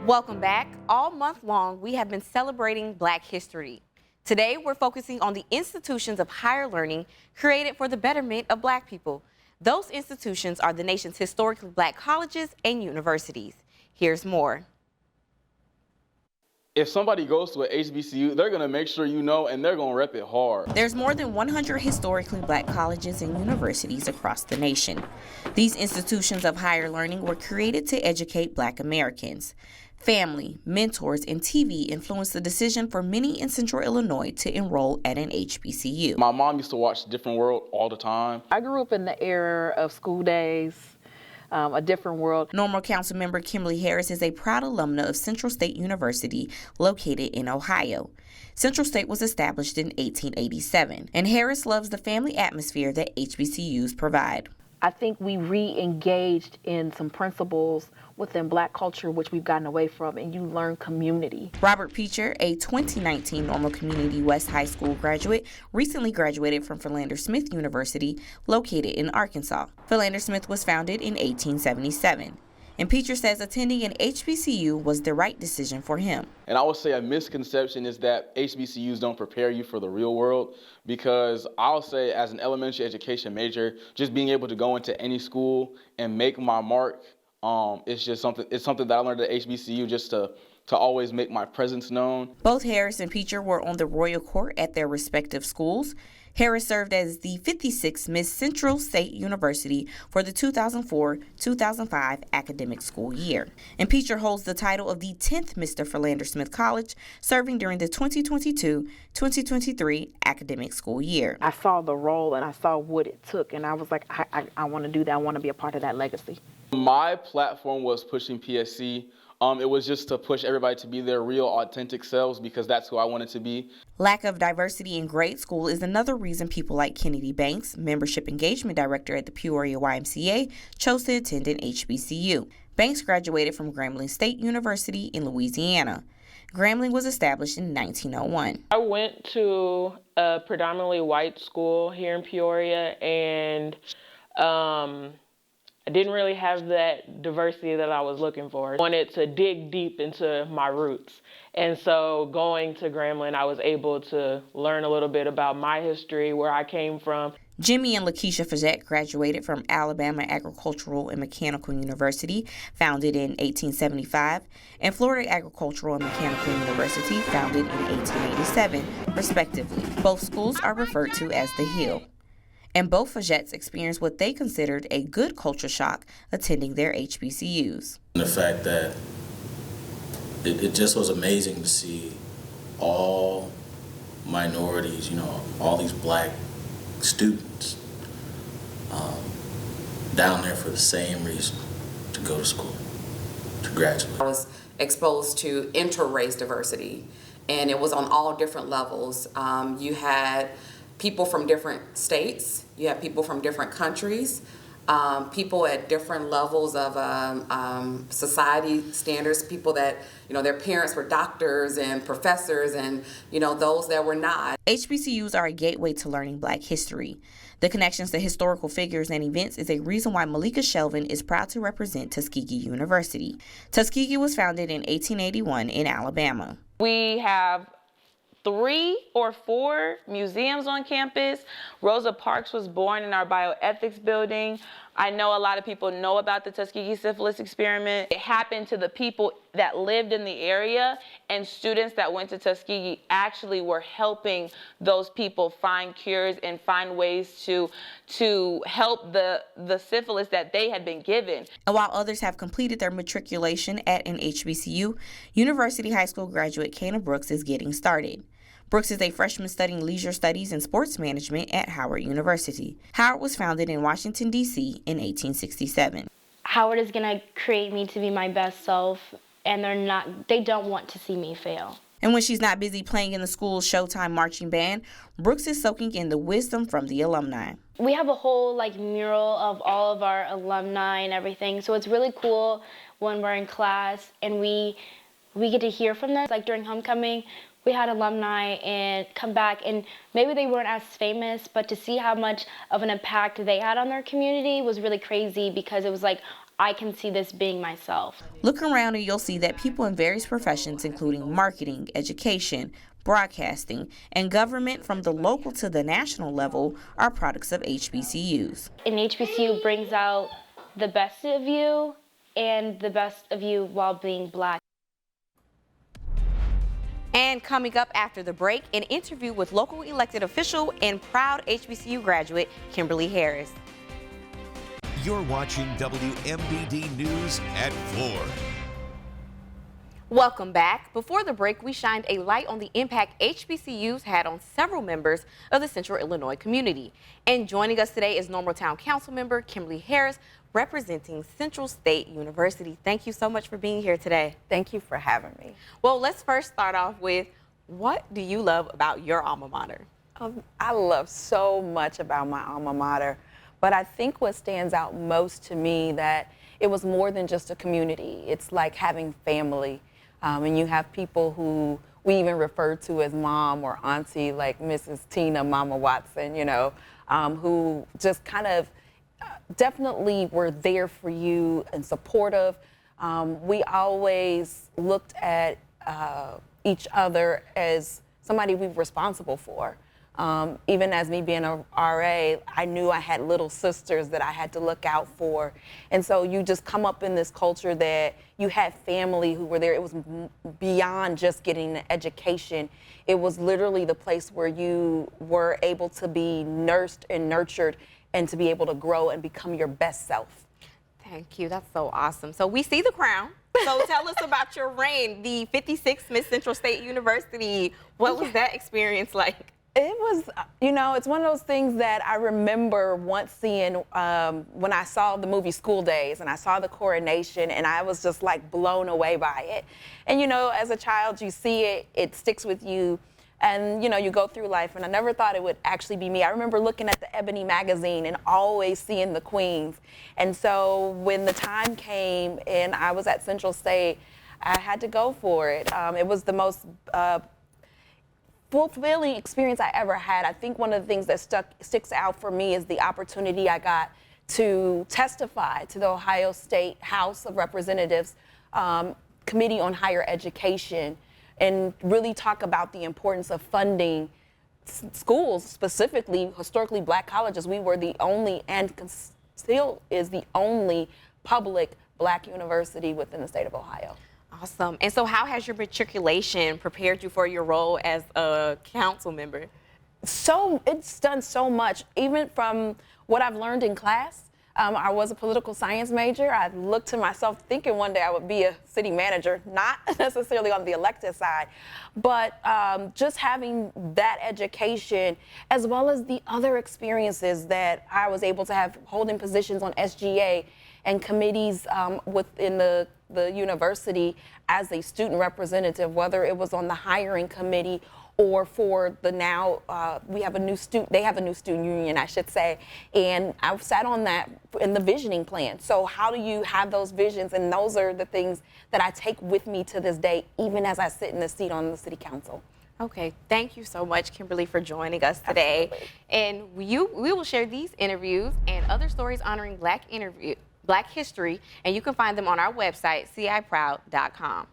Welcome back. All month long, we have been celebrating Black History. Today, we're focusing on the institutions of higher learning created for the betterment of Black people. Those institutions are the nation's historically Black colleges and universities. Here's more. If somebody goes to an HBCU, they're going to make sure you know, and they're going to rep it hard. There's more than 100 historically Black colleges and universities across the nation. These institutions of higher learning were created to educate Black Americans. Family, mentors, and TV influenced the decision for many in Central Illinois to enroll at an HBCU. My mom used to watch Different World all the time. I grew up in the era of School Days, A Different World. Normal Council member Kimberly Harris is a proud alumna of Central State University, located in Ohio. Central State was established in 1887, and Harris loves the family atmosphere that HBCUs provide. I think we re-engaged in some principles within Black culture, which we've gotten away from, and you learn community. Robert Peacher, a 2019 Normal Community West High School graduate, recently graduated from Philander Smith University, located in Arkansas. Philander Smith was founded in 1877. And Peacher says attending an HBCU was the right decision for him. And I would say a misconception is that HBCUs don't prepare you for the real world, because I'll say as an elementary education major, just being able to go into any school and make my mark, it's something that I learned at HBCU, just to always make my presence known. Both Harris and Peacher were on the Royal Court at their respective schools. Harris served as the 56th Miss Central State University for the 2004-2005 academic school year. And Peacher holds the title of the 10th Mr. Philander Smith College, serving during the 2022-2023 academic school year. I saw the role and I saw what it took, and I was like, I want to do that. I want to be a part of that legacy. My platform was pushing PSC. It was just to push everybody to be their real, authentic selves, because that's who I wanted to be. Lack of diversity in grade school is another reason people like Kennedy Banks, Membership Engagement Director at the Peoria YMCA, chose to attend an HBCU. Banks graduated from Grambling State University in Louisiana. Grambling was established in 1901. I went to a predominantly white school here in Peoria, and I didn't really have that diversity that I was looking for. I wanted to dig deep into my roots. And so going to Grambling, I was able to learn a little bit about my history, where I came from. Jimmy and Lakeisha Fajette graduated from Alabama Agricultural and Mechanical University, founded in 1875, and Florida Agricultural and Mechanical University, founded in 1887, respectively. Both schools are referred to as the Hill. And both Fajettes experienced what they considered a good culture shock attending their HBCUs. The fact that it just was amazing to see all minorities, all these Black students down there for the same reason, to go to school, to graduate. I was exposed to inter-race diversity, and it was on all different levels. You had people from different states, you have people from different countries, people at different levels of society standards, people that, their parents were doctors and professors, and, those that were not. HBCUs are a gateway to learning Black history. The connections to historical figures and events is a reason why Malika Shelvin is proud to represent Tuskegee University. Tuskegee was founded in 1881 in Alabama. We have 3 or 4 museums on campus. Rosa Parks was born in our bioethics building. I know a lot of people know about the Tuskegee syphilis experiment. It happened to the people that lived in the area, and students that went to Tuskegee actually were helping those people find cures and find ways to help the syphilis that they had been given. And while others have completed their matriculation at an HBCU, University High School graduate Kana Brooks is getting started. Brooks is a freshman studying leisure studies and sports management at Howard University. Howard was founded in Washington, D.C. in 1867. Howard is going to create me to be my best self, and they don't want to see me fail. And when she's not busy playing in the school's Showtime marching band, Brooks is soaking in the wisdom from the alumni. We have a whole mural of all of our alumni and everything, so it's really cool when we're in class and we get to hear from them. Like during homecoming, we had alumni and come back, and maybe they weren't as famous, but to see how much of an impact they had on their community was really crazy, because it was like I can see this being myself. Look around and you'll see that people in various professions, including marketing, education, broadcasting, and government from the local to the national level, are products of HBCUs. An HBCU brings out the best of you and the best of you while being Black. And coming up after the break, an interview with local elected official and proud HBCU graduate, Kimberly Harris. You're watching WMBD News at 4. Welcome back. Before the break, we shined a light on the impact HBCUs had on several members of the Central Illinois community. And joining us today is Normal Town Council member Kimberly Harris, representing Central State University. Thank you so much for being here today. Thank you for having me. Well, let's first start off with, what do you love about your alma mater? I love so much about my alma mater, but I think what stands out most to me that it was more than just a community. It's like having family. And you have people who we even refer to as mom or auntie, like Mrs. Tina, Mama Watson, you know, who just kind of definitely were there for you and supportive. We always looked at each other as somebody we were responsible for. Even as me being a RA, I knew I had little sisters that I had to look out for. And so you just come up in this culture that you had family who were there. It was beyond just getting an education. It was literally the place where you were able to be nursed and nurtured and to be able to grow and become your best self. Thank you. That's so awesome. So we see the crown. So tell us about your reign, the 56th Miss Central State University. What was that experience like? It was, you know, it's one of those things that I remember once seeing when I saw the movie School Days and I saw the coronation, and I was just like blown away by it. And, you know, as a child, you see it, it sticks with you, and, you know, you go through life, and I never thought it would actually be me. I remember looking at the Ebony magazine and always seeing the queens. And so when the time came and I was at Central State, I had to go for it. It was the most fulfilling experience I ever had. I think one of the things that sticks out for me is the opportunity I got to testify to the Ohio State House of Representatives Committee on Higher Education and really talk about the importance of funding schools, specifically historically Black colleges. We were the only, and still is the only, public Black university within the state of Ohio. Awesome. And so how has your matriculation prepared you for your role as a council member? So it's done so much, even from what I've learned in class. I was a political science major. I looked to myself thinking one day I would be a city manager, not necessarily on the elected side, but just having that education as well as the other experiences that I was able to have, holding positions on SGA and committees within the university as a student representative, whether it was on the hiring committee or for the now, they have a new student union, I should say, and I've sat on that in the visioning plan. So how do you have those visions? And those are the things that I take with me to this day, even as I sit in the seat on the city council. Okay, thank you so much, Kimberly, for joining us today. Absolutely. And we will share these interviews and other stories honoring Black history, and you can find them on our website, ciproud.com.